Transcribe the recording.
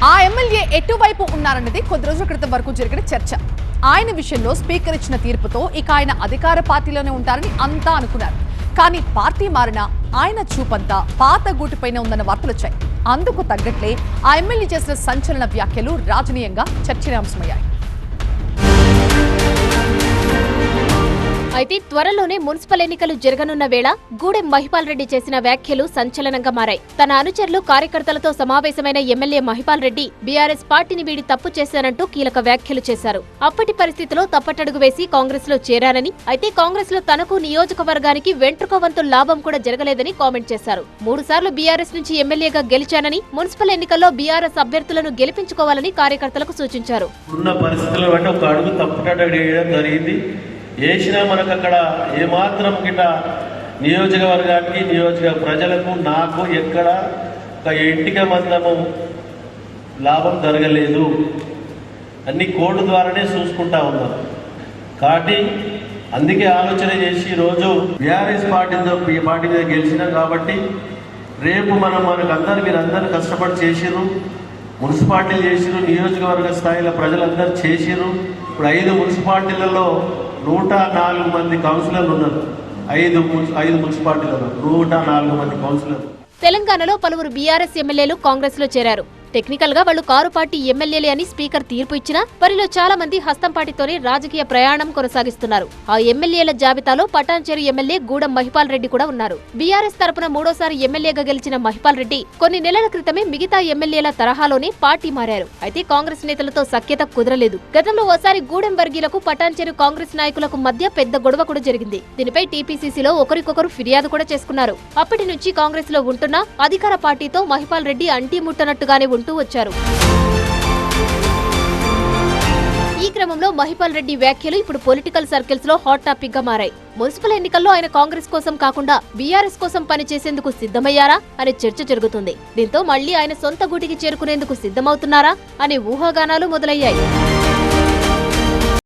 ఆ ఎమ్మెల్యే ఎటువైపు ఉన్నారన్నది కొద్ది రోజుల క్రితం వరకు జరిగిన చర్చ. ఆయన విషయంలో స్పీకర్ ఇచ్చిన తీర్పుతో ఇక ఆయన అధికార పార్టీలోనే ఉంటారని అంతా అనుకున్నారు. కానీ పార్టీ మారినా ఆయన చూపంతా పాత గూటిపైనే ఉందన్న వార్తలు వచ్చాయి. అందుకు తగ్గట్లే ఆ ఎమ్మెల్యే చేసిన సంచలన వ్యాఖ్యలు రాజకీయంగా చర్చనీయాంశమయ్యాయి. అయితే త్వరలోనే మున్సిపల్ ఎన్నికలు జరగనున్న వేళ గూడెం మహిపాల్ రెడ్డి చేసిన వ్యాఖ్యలు సంచలనంగా మారాయి. తన అనుచరులు కార్యకర్తలతో సమావేశమైన ఎమ్మెల్యే మహిపాల్ రెడ్డి బీఆర్ఎస్ పార్టీని వీడి తప్పు చేశానంటూ కీలక వ్యాఖ్యలు చేశారు. అప్పటి పరిస్థితిలో తప్పటడుగు వేసి కాంగ్రెస్ లో చేరారని, అయితే కాంగ్రెస్ లో తనకు నియోజకవర్గానికి వెంట్రుక వంతు లాభం కూడా జరగలేదని కామెంట్ చేశారు. 3 సార్లు బీఆర్ఎస్ నుంచి ఎమ్మెల్యేగా గెలిచానని, మున్సిపల్ ఎన్నికల్లో బీఆర్ఎస్ అభ్యర్థులను గెలిపించుకోవాలని కార్యకర్తలకు సూచించారు. వేసినా మనకు అక్కడ ఏమాత్రం గిట నియోజకవర్గానికి నియోజక ప్రజలకు నాకు ఎక్కడ ఒక ఇంటిక మందము లాభం జరగలేదు. అన్ని కోర్టు ద్వారానే చూసుకుంటా ఉన్నాం. కాబట్టి అందుకే ఆలోచన చేసి ఈరోజు బీఆర్ఎస్ పార్టీ మీద గెలిచినాం. కాబట్టి రేపు మనకందరూ మీరందరూ కష్టపడి చేసిరు, మున్సిపాలిటీలు చేసిరు, నియోజకవర్గ స్థాయిలో ప్రజలందరూ చేసిరు. ఇప్పుడు 5 మున్సిపాలిటీలలో 104 మంది కౌన్సిలర్లు ఉన్నారు. 5 మున్సిపాలిటీలలో 104 మంది కౌన్సిలర్లు. తెలంగాణలో పలువురు బీఆర్ఎస్ ఎమ్మెల్యేలు కాంగ్రెస్ లో చేరారు. టెక్నికల్ గా వాళ్లు కారు పార్టీ ఎమ్మెల్యేలే అని స్పీకర్ తీర్పు ఇచ్చినా వారిలో చాలా మంది హస్తం పార్టీతోనే రాజకీయ ప్రయాణం కొనసాగిస్తున్నారు. ఆ ఎమ్మెల్యేల జాబితాలో పటాన్చెరు ఎమ్మెల్యే గూడెం మహిపాల్ రెడ్డి కూడా ఉన్నారు. బీఆర్ఎస్ తరపున 3వ సారి ఎమ్మెల్యేగా గెలిచిన మహిపాల్ రెడ్డి కొన్ని నెలల క్రితమే మిగతా ఎమ్మెల్యేల తరహాలోనే పార్టీ మారారు. అయితే కాంగ్రెస్ నేతలతో సఖ్యత కుదరలేదు. గతంలో ఓసారి గూడెం వర్గీయులకు పటాన్చెరు కాంగ్రెస్ నాయకులకు మధ్య పెద్ద గొడవ కూడా జరిగింది. దీనిపై టీపీసీసీలో ఒకరికొకరు ఫిర్యాదు కూడా చేసుకున్నారు. అప్పటి నుంచి కాంగ్రెస్ లో ఉంటున్నా అధికార పార్టీతో మహిపాల్ రెడ్డి అంటీ ముట్టనట్టుగానే ఉంటూ వచ్చారు. ఈ క్రమంలో మహిపాల్ రెడ్డి వ్యాఖ్యలు ఇప్పుడు పొలిటికల్ సర్కిల్స్ లో హాట్ టాపిక్ గా మారాయి. మున్సిపల్ ఎన్నికల్లో ఆయన కాంగ్రెస్ కోసం కాకుండా బీఆర్ఎస్ కోసం పనిచేసేందుకు సిద్ధమయ్యారా అనే చర్చ జరుగుతుంది. దీంతో మళ్లీ ఆయన సొంత గూటికి చేరుకునేందుకు సిద్ధమవుతున్నారా అనే ఊహాగానాలు మొదలయ్యాయి.